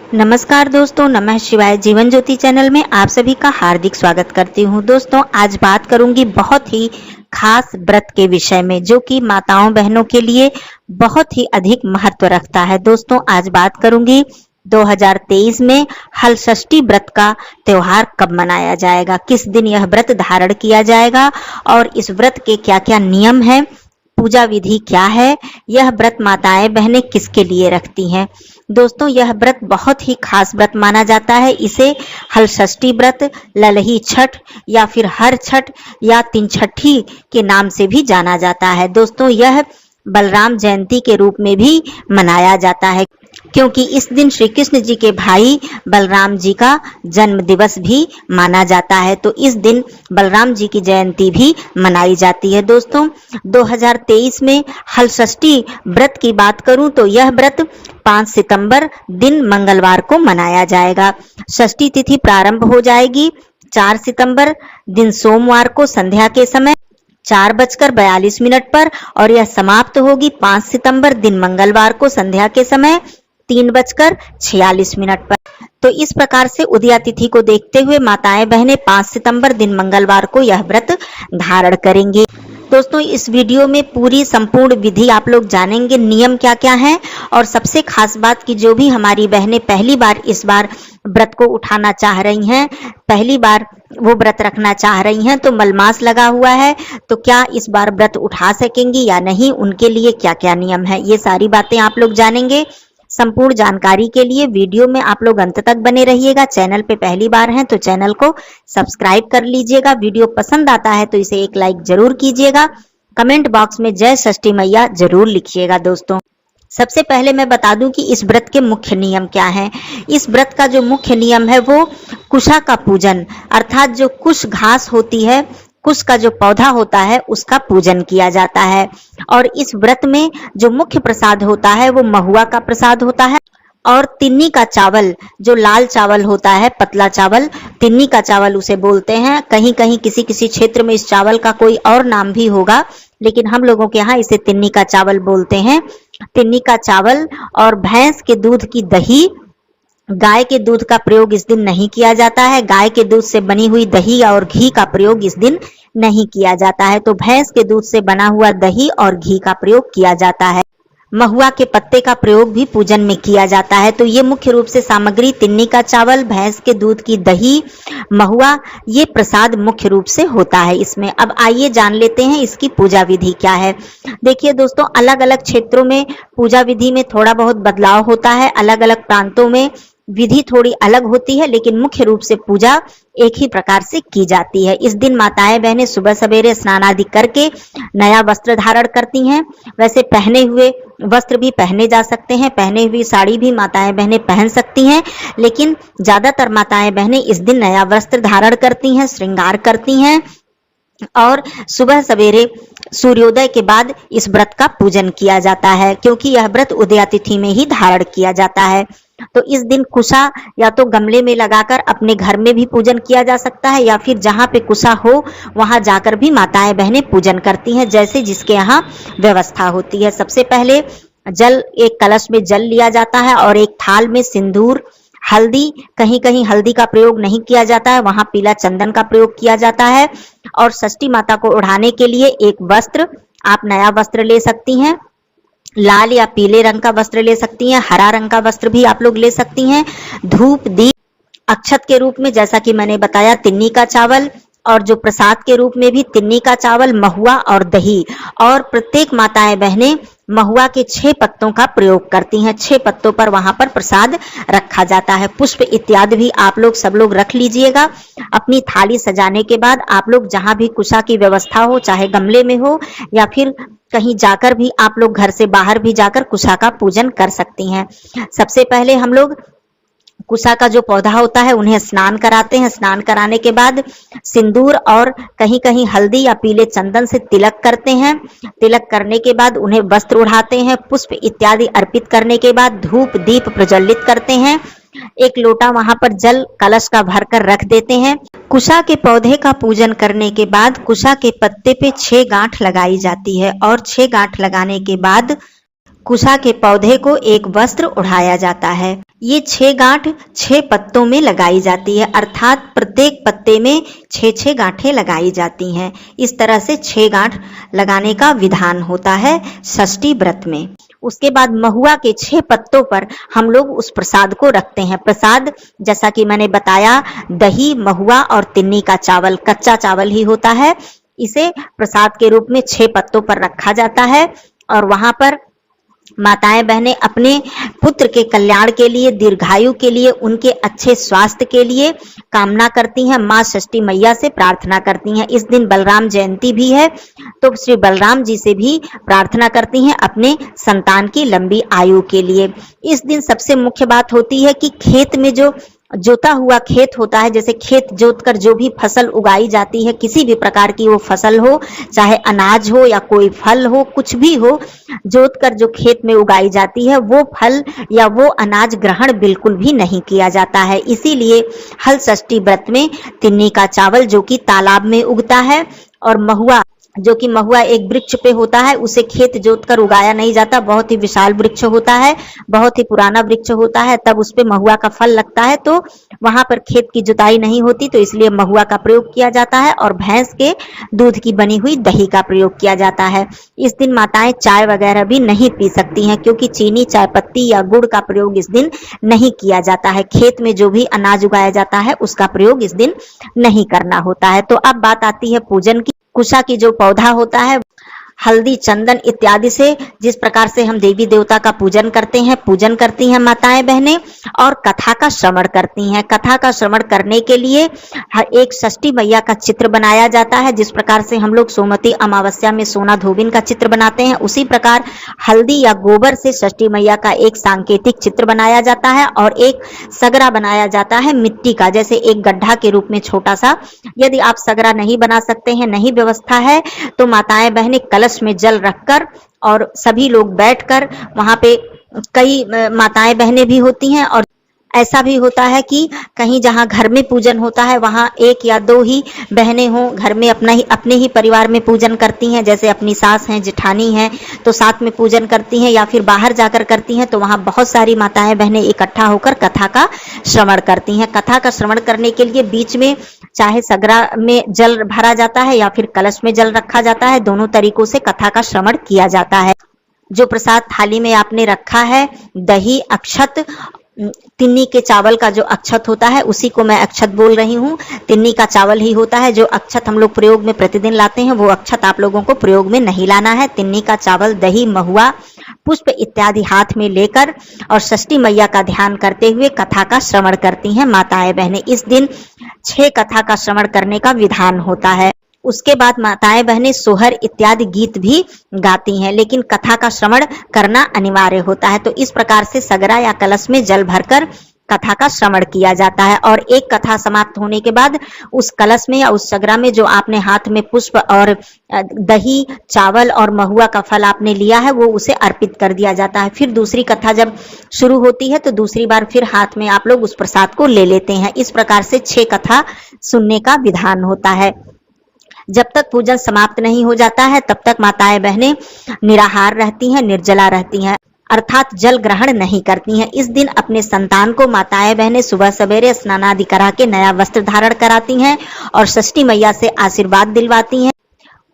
नमस्कार दोस्तों, नमः शिवाय। जीवन ज्योति चैनल में आप सभी का हार्दिक स्वागत करती हूँ। दोस्तों, आज बात करूंगी बहुत ही खास व्रत के विषय में, जो कि माताओं बहनों के लिए बहुत ही अधिक महत्व रखता है। दोस्तों, आज बात करूंगी 2023 में हलषष्ठी व्रत का त्योहार कब मनाया जाएगा, किस दिन यह व्रत धारण किया जाएगा और इस व्रत के क्या क्या नियम हैं, पूजा विधि क्या है, यह व्रत माताएं बहनें किसके लिए रखती हैं। दोस्तों, यह व्रत बहुत ही खास व्रत माना जाता है। इसे हलषष्ठी व्रत, ललही छठ या फिर हर छठ या तीन छठी के नाम से भी जाना जाता है। दोस्तों, यह बलराम जयंती के रूप में भी मनाया जाता है, क्योंकि इस दिन श्री कृष्ण जी के भाई बलराम जी का जन्म दिवस भी माना जाता है। तो इस दिन बलराम जी की जयंती भी मनाई जाती है। दोस्तों, 2023 में हलषष्ठी व्रत की बात करूं तो यह व्रत 5 सितंबर दिन मंगलवार को मनाया जाएगा। षष्ठी तिथि प्रारंभ हो जाएगी 4 सितंबर दिन सोमवार को संध्या के समय 4:42 पर और यह समाप्त होगी 5 सितंबर दिन मंगलवार को संध्या के समय 3:46 पर। तो इस प्रकार से उदया तिथि को देखते हुए माताएं बहनें 5 सितंबर दिन मंगलवार को यह व्रत धारण करेंगे। दोस्तों, इस वीडियो में पूरी संपूर्ण विधि आप लोग जानेंगे, नियम क्या क्या हैं, और सबसे खास बात कि जो भी हमारी बहनें पहली बार इस बार व्रत को उठाना चाह रही हैं, पहली बार वो व्रत रखना चाह रही हैं, तो मलमास लगा हुआ है, तो क्या इस बार व्रत उठा सकेंगी या नहीं, उनके लिए क्या क्या नियम है, ये सारी बातें आप लोग जानेंगे। संपूर्ण जानकारी के लिए वीडियो में आप लोग अंत तक बने रहिएगा। चैनल पे पहली बार हैं तो चैनल को सब्सक्राइब कर लीजिएगा। वीडियो पसंद आता है तो इसे एक लाइक जरूर कीजिएगा। कमेंट बॉक्स में जय षष्ठी मैया जरूर लिखिएगा। दोस्तों, सबसे पहले मैं बता दूं कि इस व्रत के मुख्य नियम क्या हैं। इस व्रत का जो मुख्य नियम है वो कुशा का पूजन, अर्थात जो कुश घास होती है, कुश का जो पौधा होता है उसका पूजन किया जाता है। और इस व्रत में जो मुख्य प्रसाद होता है वो महुआ का प्रसाद होता है और तिन्नी का चावल, जो लाल चावल होता है, पतला चावल, तिन्नी का चावल उसे बोलते हैं। कहीं कहीं किसी किसी क्षेत्र में इस चावल का कोई और नाम भी होगा, लेकिन हम लोगों के यहाँ इसे तिन्नी का चावल बोलते हैं। तिन्नी का चावल और भैंस के दूध की दही, गाय के दूध का प्रयोग इस दिन नहीं किया जाता है। गाय के दूध से बनी हुई दही और घी का प्रयोग इस दिन नहीं किया जाता है। तो भैंस के दूध से बना हुआ दही और घी का प्रयोग किया जाता है। महुआ के पत्ते का प्रयोग भी पूजन में किया जाता है। तो ये मुख्य रूप से सामग्री तिन्नी का चावल, भैंस के दूध की दही, महुआ, ये प्रसाद मुख्य रूप से होता है इसमें। अब आइए जान लेते हैं इसकी पूजा विधि क्या है। देखिए दोस्तों, अलग अलग क्षेत्रों में पूजा विधि में थोड़ा बहुत बदलाव होता है, अलग अलग प्रांतों में विधि थोड़ी अलग होती है, लेकिन मुख्य रूप से पूजा एक ही प्रकार से की जाती है। इस दिन माताएं बहनें सुबह सवेरे स्नान आदि करके नया वस्त्र धारण करती हैं। वैसे पहने हुए वस्त्र भी पहने जा सकते हैं, पहने हुई साड़ी भी माताएं बहनें पहन सकती हैं, लेकिन ज्यादातर माताएं बहनें इस दिन नया वस्त्र धारण करती हैं, श्रृंगार करती हैं और सुबह सवेरे सूर्योदय के बाद इस व्रत का पूजन किया जाता है, क्योंकि यह व्रत उदया तिथि में ही धारण किया जाता है। तो इस दिन कुशा या तो गमले में लगाकर अपने घर में भी पूजन किया जा सकता है, या फिर जहाँ पे कुशा हो वहां जाकर भी माताएं बहनें पूजन करती हैं, जैसे जिसके यहाँ व्यवस्था होती है। सबसे पहले जल, एक कलश में जल लिया जाता है और एक थाल में सिंदूर, हल्दी, कहीं कहीं हल्दी का प्रयोग नहीं किया जाता है, वहां पीला चंदन का प्रयोग किया जाता है। और षष्ठी माता को ओढ़ाने के लिए एक वस्त्र, आप नया वस्त्र ले सकती हैं, लाल या पीले रंग का वस्त्र ले सकती हैं, हरा रंग का वस्त्र भी आप लोग ले सकती हैं। धूप, दीप, अक्षत के रूप में जैसा कि मैंने बताया तिन्नी का चावल, और जो प्रसाद के रूप में भी तिन्नी का चावल, महुआ और दही। और प्रत्येक माताएं बहनें महुआ के 6 पत्तों का प्रयोग करती हैं। 6 पत्तों पर वहां पर प्रसाद रखा जाता है। पुष्प इत्यादि भी आप लोग सब लोग रख लीजिएगा। अपनी थाली सजाने के बाद आप लोग जहां भी कुशा की व्यवस्था हो, चाहे गमले में हो या फिर कहीं जाकर भी आप लोग घर से बाहर भी जाकर कुशा का पूजन कर सकती हैं। सबसे पहले हम लोग कुशा का जो पौधा होता है उन्हें स्नान कराते हैं। स्नान कराने के बाद सिंदूर और कहीं कहीं हल्दी या पीले चंदन से तिलक करते हैं। तिलक करने के बाद उन्हें वस्त्र उड़ाते हैं। पुष्प इत्यादि अर्पित करने के बाद धूप दीप प्रज्वलित करते हैं। एक लोटा वहां पर जल कलश का भरकर रख देते हैं। कुशा के पौधे का पूजन करने के बाद कुशा के पत्ते पे 6 गांठ लगाई जाती है और 6 गांठ लगाने के बाद कुशा के पौधे को एक वस्त्र उड़ाया जाता है। ये 6 गांठ 6 पत्तों में लगाई जाती है, अर्थात प्रत्येक पत्ते में 6 गांठें लगाई जाती हैं। इस तरह से 6 गांठ लगाने का विधान होता है षष्ठी व्रत में। उसके बाद महुआ के 6 पत्तों पर हम लोग उस प्रसाद को रखते हैं। प्रसाद जैसा कि मैंने बताया, दही, महुआ और तिन्नी का चावल, कच्चा चावल ही होता है। इसे प्रसाद के रूप में 6 पत्तों पर रखा जाता है और वहां पर माताएं बहनें अपने पुत्र के कल्याण के लिए, दीर्घायु के लिए, उनके अच्छे स्वास्थ्य के लिए कामना करती हैं, मां षष्ठी मैया से प्रार्थना करती हैं। इस दिन बलराम जयंती भी है, तो श्री बलराम जी से भी प्रार्थना करती हैं अपने संतान की लंबी आयु के लिए। इस दिन सबसे मुख्य बात होती है कि खेत में जो जोता हुआ खेत होता है, जैसे खेत जोतकर जो भी फसल उगाई जाती है, किसी भी प्रकार की वो फसल हो, चाहे अनाज हो या कोई फल हो, कुछ भी हो, जोतकर जो खेत में उगाई जाती है वो फल या वो अनाज ग्रहण बिल्कुल भी नहीं किया जाता है। इसीलिए हल षष्ठी व्रत में तिन्नी का चावल जो कि तालाब में उगता है और महुआ जो कि महुआ एक वृक्ष पे होता है, उसे खेत जोतकर उगाया नहीं जाता, बहुत ही विशाल वृक्ष होता है, बहुत ही पुराना वृक्ष होता है, तब उस पे महुआ का फल लगता है, तो वहां पर खेत की जुताई नहीं होती, तो इसलिए महुआ का प्रयोग किया जाता है और भैंस के दूध की बनी हुई दही का प्रयोग किया जाता है। इस दिन माताएं चाय वगैरह भी नहीं पी सकती हैं, क्योंकि चीनी, चाय पत्ती या गुड़ का प्रयोग इस दिन नहीं किया जाता है। खेत में जो भी अनाज उगाया जाता है उसका प्रयोग इस दिन नहीं करना होता है। तो अब बात आती है पूजन की। कुशा की जो पौधा होता है, हल्दी, चंदन इत्यादि से जिस प्रकार से हम देवी देवता का पूजन करती हैं माताएं बहनें, और कथा का श्रवण करती हैं। कथा का श्रवण करने के लिए एक षष्ठी मैया का चित्र बनाया जाता है। जिस प्रकार से हम लोग सोमवती अमावस्या में सोना धोबिन का चित्र बनाते हैं, उसी प्रकार हल्दी या गोबर से षष्ठी मैया का एक सांकेतिक चित्र बनाया जाता है और एक सगरा बनाया जाता है मिट्टी का, जैसे एक गड्ढा के रूप में छोटा सा। यदि आप सगरा नहीं बना सकते हैं, नहीं व्यवस्था है, तो माताएं बहनें कलश में जल रखकर और सभी लोग बैठकर, वहां पे कई माताएं बहनें भी होती हैं और ऐसा भी होता है कि कहीं जहां घर में पूजन होता है वहां 1 या 2 ही बहनें हों, घर में अपने ही परिवार में पूजन करती हैं, जैसे अपनी सास हैं, जेठानी हैं, तो साथ में पूजन करती हैं, या फिर बाहर जाकर करती हैं, तो वहां बहुत सारी माताएं बहनें इकट्ठा होकर कथा का श्रवण करती हैं। कथा का श्रवण करने के लिए बीच में चाहे सगरा में जल भरा जाता है या फिर कलश में जल रखा जाता है, दोनों तरीकों से कथा का श्रवण किया जाता है। जो प्रसाद थाली में आपने रखा है, दही, अक्षत, तिन्नी के चावल का जो अक्षत होता है उसी को मैं अक्षत बोल रही हूँ। तिन्नी का चावल ही होता है। जो अक्षत हम लोग प्रयोग में प्रतिदिन लाते हैं वो अक्षत आप लोगों को प्रयोग में नहीं लाना है। तिन्नी का चावल, दही, महुआ, पुष्प इत्यादि हाथ में लेकर और षष्ठी मैया का ध्यान करते हुए कथा का श्रवण करती हैं माताएं बहनें। इस दिन 6 कथा का श्रवण करने का विधान होता है। उसके बाद माताएं बहनें सोहर इत्यादि गीत भी गाती हैं, लेकिन कथा का श्रवण करना अनिवार्य होता है। तो इस प्रकार से सगरा या कलश में जल भरकर कथा का श्रवण किया जाता है और एक कथा समाप्त होने के बाद उस कलश में या उस सगरा में जो आपने हाथ में पुष्प और दही, चावल और महुआ का फल आपने लिया है वो उसे अर्पित कर दिया जाता है। फिर दूसरी कथा जब शुरू होती है तो दूसरी बार फिर हाथ में आप लोग उस प्रसाद को ले लेते हैं। इस प्रकार से 6 कथा सुनने का विधान होता है। जब तक पूजन समाप्त नहीं हो जाता है तब तक माताएं बहनें निराहार रहती हैं, निर्जला रहती हैं, अर्थात जल ग्रहण नहीं करती हैं। इस दिन अपने संतान को माताएं बहनें सुबह सवेरे स्नान आदि करा के नया वस्त्र धारण कराती हैं और षष्ठी मैया से आशीर्वाद दिलवाती हैं,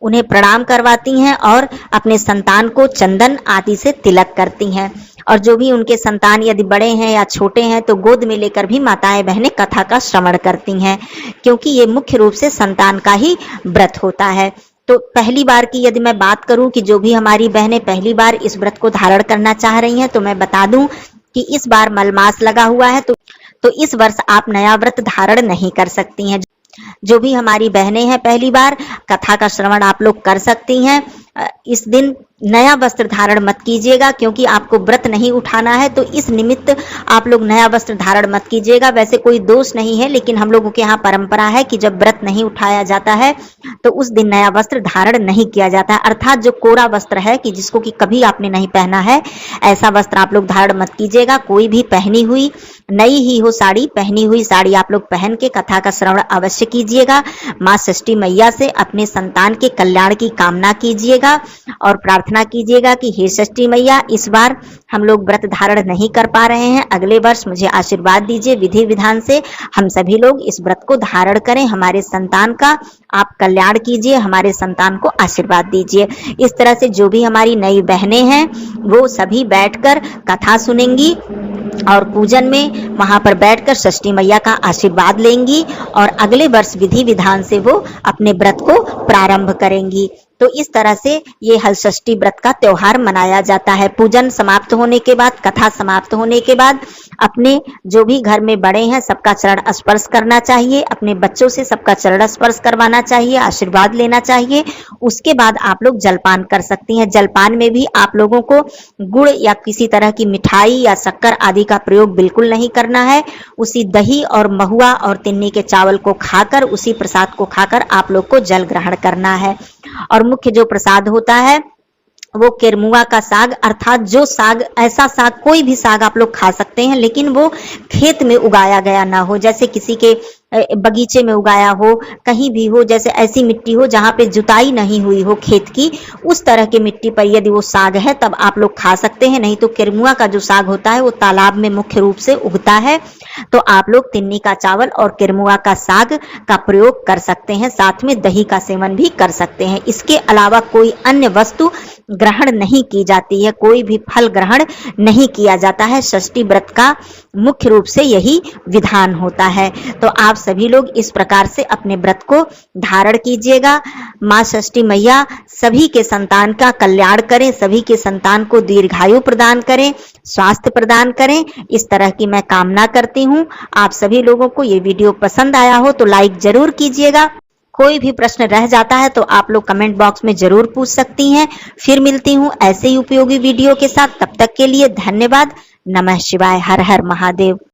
उन्हें प्रणाम करवाती हैं और अपने संतान को चंदन आदि से तिलक करती हैं। और जो भी उनके संतान यदि बड़े हैं या छोटे हैं तो गोद में लेकर भी माताएं बहनें कथा का श्रवण करती हैं, क्योंकि ये मुख्य रूप से संतान का ही व्रत होता है। तो पहली बार की यदि मैं बात करूं कि जो भी हमारी बहनें पहली बार इस व्रत को धारण करना चाह रही हैं, तो मैं बता दूं कि इस बार मलमास लगा हुआ है, तो इस वर्ष आप नया व्रत धारण नहीं कर सकती हैं। जो भी हमारी बहनें हैं पहली बार, कथा का श्रवण आप लोग कर सकती हैं। इस दिन नया वस्त्र धारण मत कीजिएगा, क्योंकि आपको व्रत नहीं उठाना है, तो इस निमित्त आप लोग नया वस्त्र धारण मत कीजिएगा। वैसे कोई दोष नहीं है, लेकिन हम लोगों के यहाँ परंपरा है कि जब व्रत नहीं उठाया जाता है तो उस दिन नया वस्त्र धारण नहीं किया जाता है। अर्थात जो कोरा वस्त्र है कि जिसको कि कभी आपने नहीं पहना है, ऐसा वस्त्र आप लोग धारण मत कीजिएगा। कोई भी पहनी हुई नई ही हो साड़ी, पहनी हुई साड़ी आप लोग पहन के कथा का श्रवण अवश्य कीजिएगा। माँ षष्ठी मैया से अपने संतान के कल्याण की कामना कीजिएगा और प्रार्थना प्रार्थना कीजिएगा कि हे षष्ठी मैया, इस बार हम लोग व्रत धारण नहीं कर पा रहे हैं, अगले वर्ष मुझे आशीर्वाद दीजिए, विधि विधान से हम सभी लोग इस व्रत को धारण करें, हमारे संतान का आप कल्याण कीजिए, हमारे संतान को आशीर्वाद दीजिए। इस तरह से जो भी हमारी नई बहनें हैं वो सभी बैठकर कथा सुनेंगी और पूजन में वहां पर बैठकर षष्ठी मैया का आशीर्वाद लेंगी और अगले वर्ष विधि विधान से वो अपने व्रत को प्रारंभ करेंगी। तो इस तरह से ये हलषष्ठी व्रत का त्योहार मनाया जाता है। पूजन समाप्त होने के बाद, कथा समाप्त होने के बाद अपने जो भी घर में बड़े हैं सबका चरण स्पर्श करना चाहिए, अपने बच्चों से सबका चरण स्पर्श करवाना चाहिए, आशीर्वाद लेना चाहिए। उसके बाद आप लोग जलपान कर सकती हैं। जलपान में भी आप लोगों को गुड़ या किसी तरह की मिठाई या शक्कर आदि का प्रयोग बिल्कुल नहीं करना है। उसी दही और महुआ और तिन्नी के चावल को खाकर, उसी प्रसाद को खाकर आप लोग को जल ग्रहण करना है। और मुख्य जो प्रसाद होता है वो केरमुआ का साग, अर्थात जो साग, ऐसा साग, कोई भी साग आप लोग खा सकते हैं लेकिन वो खेत में उगाया गया ना हो, जैसे किसी के बगीचे में उगाया हो, कहीं भी हो, जैसे ऐसी मिट्टी हो जहां पे जुताई नहीं हुई हो खेत की, उस तरह की मिट्टी पर यदि वो साग है तब आप लोग खा सकते हैं। नहीं तो केरमुआ का जो साग होता है वो तालाब में मुख्य रूप से उगता है, तो आप लोग तिन्नी का चावल और केरमुआ का साग का प्रयोग कर सकते हैं, साथ में दही का सेवन भी कर सकते हैं। इसके अलावा कोई अन्य वस्तु ग्रहण नहीं की जाती है, कोई भी फल ग्रहण नहीं किया जाता है। षष्ठी व्रत का मुख्य रूप से यही विधान होता है। तो आप सभी लोग इस प्रकार से अपने व्रत को धारण कीजिएगा। माँ षष्ठी मैया सभी के संतान का कल्याण करें, सभी के संतान को दीर्घायु प्रदान करें, स्वास्थ्य प्रदान करें, इस तरह की मैं कामना करती हूँ। आप सभी लोगों को ये वीडियो पसंद आया हो तो लाइक जरूर कीजिएगा। कोई भी प्रश्न रह जाता है तो आप लोग कमेंट बॉक्स में जरूर पूछ सकती हैं। फिर मिलती हूँ ऐसे ही उपयोगी वीडियो के साथ, तब तक के लिए धन्यवाद। नमः शिवाय। हर हर महादेव।